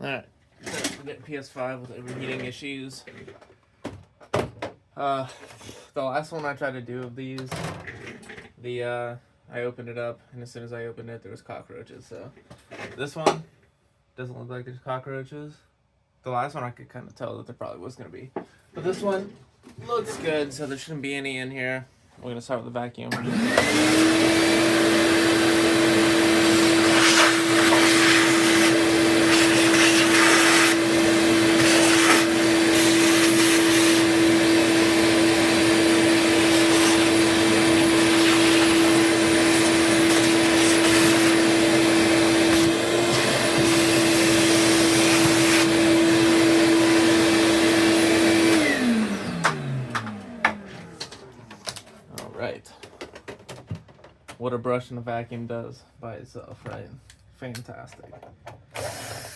Alright, we're getting PS5 with overheating issues. The last one I tried to do of these, I opened it up, and as soon as I opened it, there was cockroaches. So this one doesn't look like there's cockroaches. The last one I could kind of tell that there probably was going to be. But this one looks good, so there shouldn't be any in here. We're going to start with the vacuum. Right. What a brush and a vacuum does by itself, right? Fantastic. I'm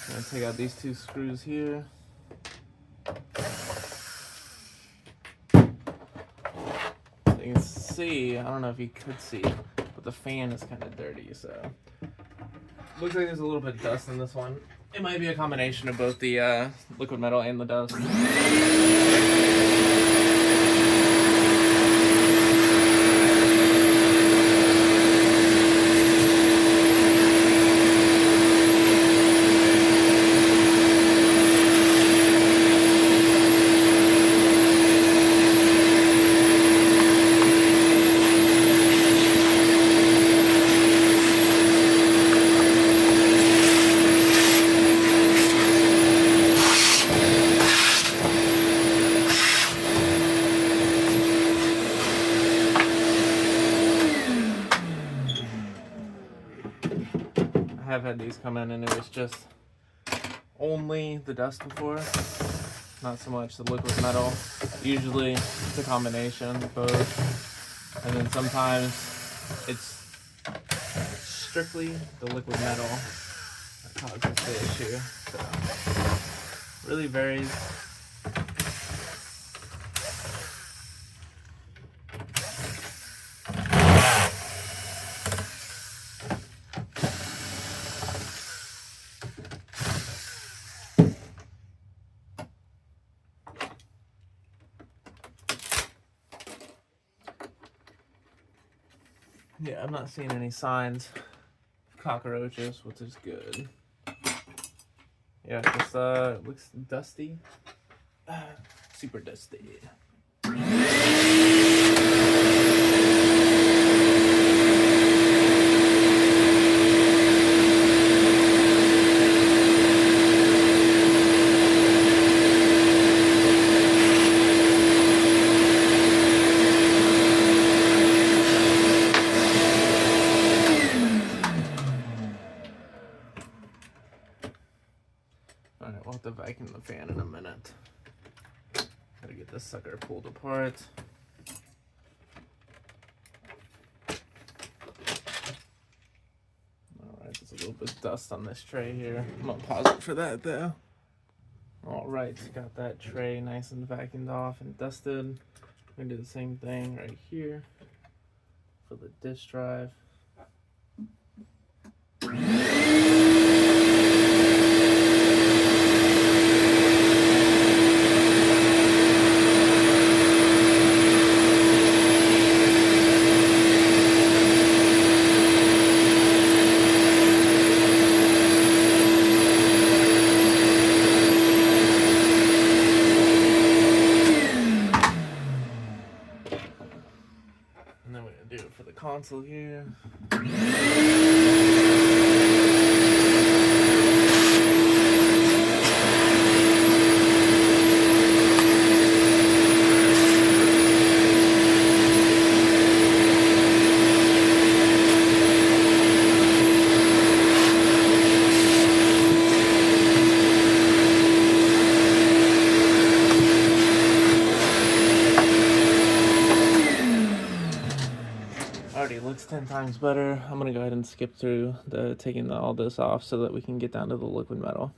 gonna take out these two screws here. So you can see, I don't know if you could see, but the fan is kind of dirty, so. Looks like there's a little bit of dust in this one. It might be a combination of both the liquid metal and the dust. I have had these come in and it was just only the dust before, not so much the liquid metal. Usually it's a combination of both, and then sometimes it's strictly the liquid metal that causes the issue. So really varies. Yeah, I'm not seeing any signs of cockroaches, which is good. Yeah, just it looks dusty. Super dusty. Alright, we'll have to vacuum the fan in a minute. Gotta get this sucker pulled apart. Alright, there's a little bit of dust on this tray here. I'm gonna pause it for that though. Alright, got that tray nice and vacuumed off and dusted. I'm gonna do the same thing right here for the disk drive. And then we're gonna do it for the console here. Already looks 10 times better. I'm gonna go ahead and skip through taking all this off so that we can get down to the liquid metal.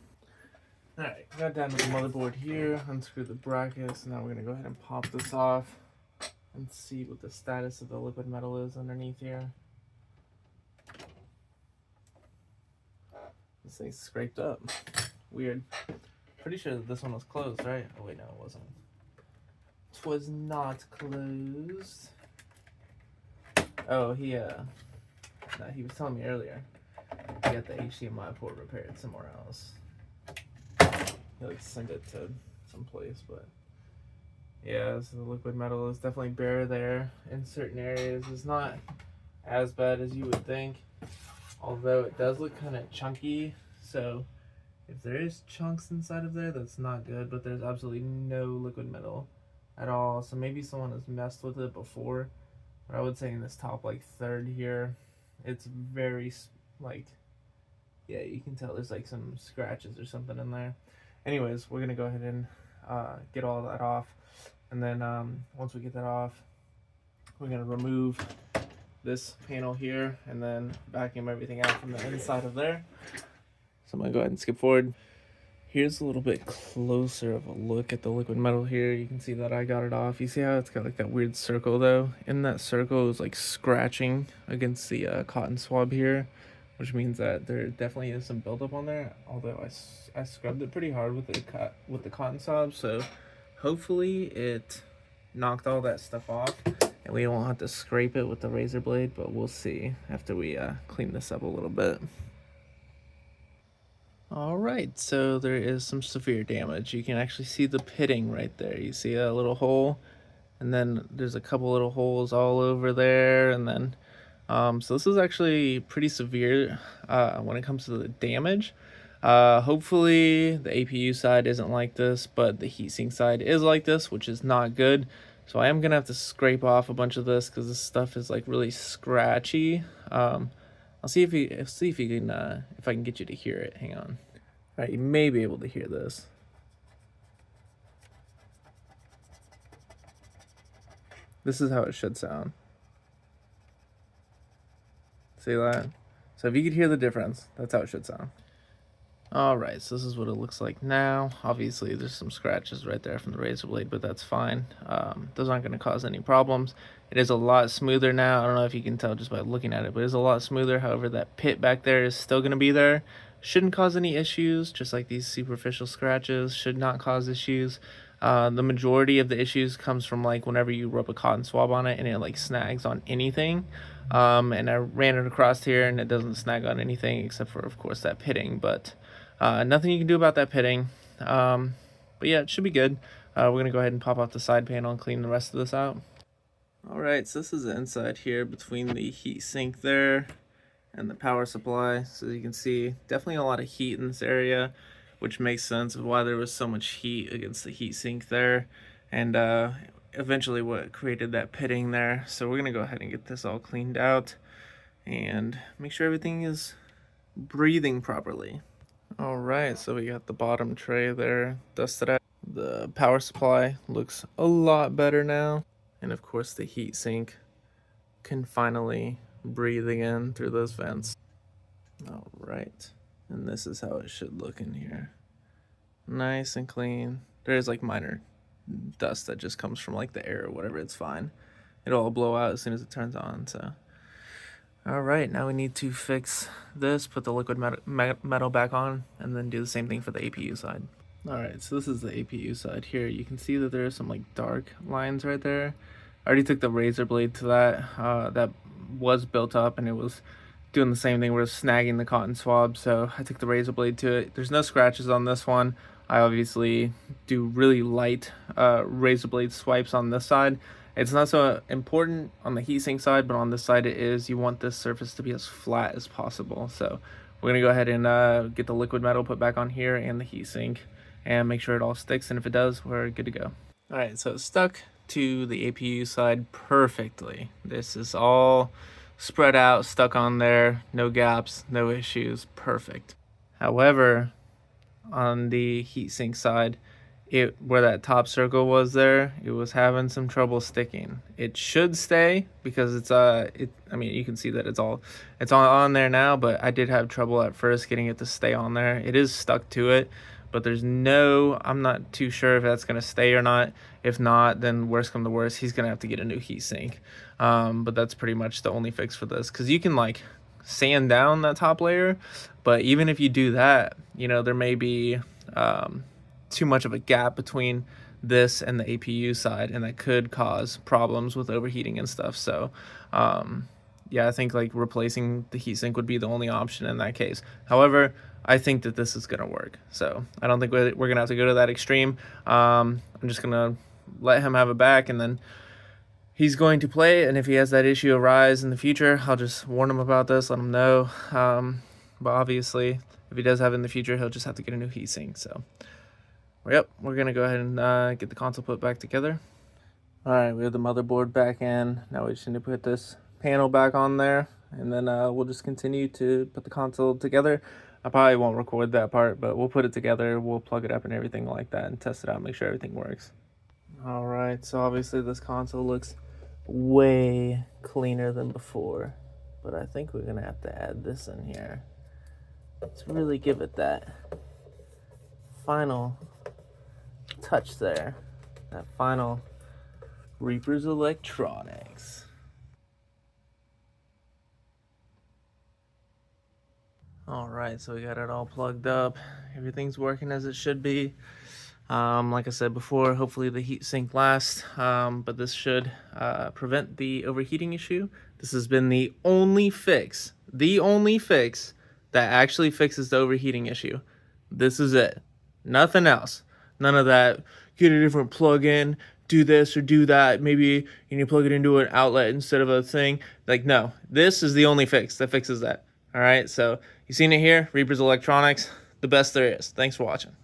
Alright, got down to the motherboard here, unscrew the brackets. Now we're gonna go ahead and pop this off and see what the status of the liquid metal is underneath here. This thing's scraped up. Weird. Pretty sure that this one was closed, right? Oh wait, no, it wasn't. It was not closed. Oh, he was telling me earlier he got the HDMI port repaired somewhere else. He like sent it to some place, but yeah, so the liquid metal is definitely bare there in certain areas. It's not as bad as you would think, although it does look kind of chunky. So if there is chunks inside of there, that's not good, but there's absolutely no liquid metal at all. So maybe someone has messed with it before, but I would say in this top like third here, it's very like, yeah, you can tell there's like some scratches or something in there. Anyways, we're gonna go ahead and get all that off, and then once we get that off, we're gonna remove this panel here and then vacuum everything out from the inside of there. So I'm gonna go ahead and skip forward. Here's a little bit closer of a look at the liquid metal here. You can see that I got it off. You see how it's got like that weird circle though? In that circle is like scratching against the cotton swab here, which means that there definitely is some buildup on there. Although I scrubbed it pretty hard with the cotton swab, so hopefully it knocked all that stuff off, and we won't have to scrape it with the razor blade. But we'll see after we clean this up a little bit. All right, so there is some severe damage. You can actually see the pitting right there. You see that little hole, and then there's a couple little holes all over there, and then so this is actually pretty severe when it comes to the damage. Hopefully the APU side isn't like this, but the heatsink side is like this, which is not good. So I am gonna have to scrape off a bunch of this because this stuff is like really scratchy. I'll see if if I can get you to hear it. Hang on. All right, you may be able to hear this. This is how it should sound. See that? So if you could hear the difference, that's how it should sound. All right, so this is what it looks like now. Obviously, there's some scratches right there from the razor blade, but that's fine. Those aren't going to cause any problems. It is a lot smoother now. I don't know if you can tell just by looking at it, but it's a lot smoother. However, that pit back there is still going to be there. Shouldn't cause any issues, just like these superficial scratches should not cause issues. The majority of the issues comes from like whenever you rub a cotton swab on it and it like snags on anything. And I ran it across here and it doesn't snag on anything except for, of course, that pitting, but nothing you can do about that pitting. But yeah, it should be good. We're gonna go ahead and pop off the side panel and clean the rest of this out. All right, so this is the inside here between the heat sink there and the power supply. So as you can see, definitely a lot of heat in this area, which makes sense of why there was so much heat against the heat sink there, and eventually what created that pitting there. So we're gonna go ahead and get this all cleaned out and make sure everything is breathing properly. All right, so we got the bottom tray there dusted out. The power supply looks a lot better now, and of course the heat sink can finally breathe again through those vents. All right, and this is how it should look in here. Nice and clean. There's like minor dust that just comes from like the air or whatever. It's fine. It'll all blow out as soon as it turns on. So all right, now we need to fix this, put the liquid metal back on, and then do the same thing for the APU side. All right, so this is the APU side here. You can see that there are some like dark lines right there. I already took the razor blade to that. That was built up and it was doing the same thing. We're snagging the cotton swab, so I took the razor blade to it. There's no scratches on this one. I obviously do really light razor blade swipes on this side. It's not so important on the heatsink side, but on this side it is. You want this surface to be as flat as possible. So we're gonna go ahead and get the liquid metal put back on here and the heatsink and make sure it all sticks, and if it does, we're good to go. All right, so it's stuck to the APU side perfectly. This is all spread out, stuck on there, no gaps, no issues, perfect. However, on the heatsink side, where that top circle was there, it was having some trouble sticking. It should stay because it's I mean, you can see that it's on there now, but I did have trouble at first getting it to stay on there. It is stuck to it, but I'm not too sure if that's gonna stay or not. If not, then worst come to worst, he's gonna have to get a new heatsink. But that's pretty much the only fix for this, because you can like sand down that top layer. But even if you do that, you know, there may be too much of a gap between this and the APU side, and that could cause problems with overheating and stuff. So yeah, I think like replacing the heatsink would be the only option in that case. However, I think that this is gonna work, so I don't think we're gonna have to go to that extreme. I'm just gonna let him have it back, and then he's going to play, and if he has that issue arise in the future, I'll just warn him about this, let him know. But obviously, if he does have it in the future, he'll just have to get a new heatsink. So yep, we're gonna go ahead and get the console put back together. All right, we have the motherboard back in. Now we just need to put this panel back on there, and then we'll just continue to put the console together. I probably won't record that part, but we'll put it together, we'll plug it up and everything like that, and test it out, make sure everything works. All right, so obviously this console looks way cleaner than before, but I think we're gonna have to add this in here to really give it that final touch there, that final Reaper's Electronics. All right, so we got it all plugged up. Everything's working as it should be. Like I said before, hopefully the heat sink lasts, but this should prevent the overheating issue. This has been the only fix that actually fixes the overheating issue. This is it. Nothing else. None of that, get a different plug-in, do this or do that. Maybe you need to plug it into an outlet instead of a thing. Like, no, this is the only fix that fixes that. All right, so you've seen it here, Reaper's Electronics, the best there is. Thanks for watching.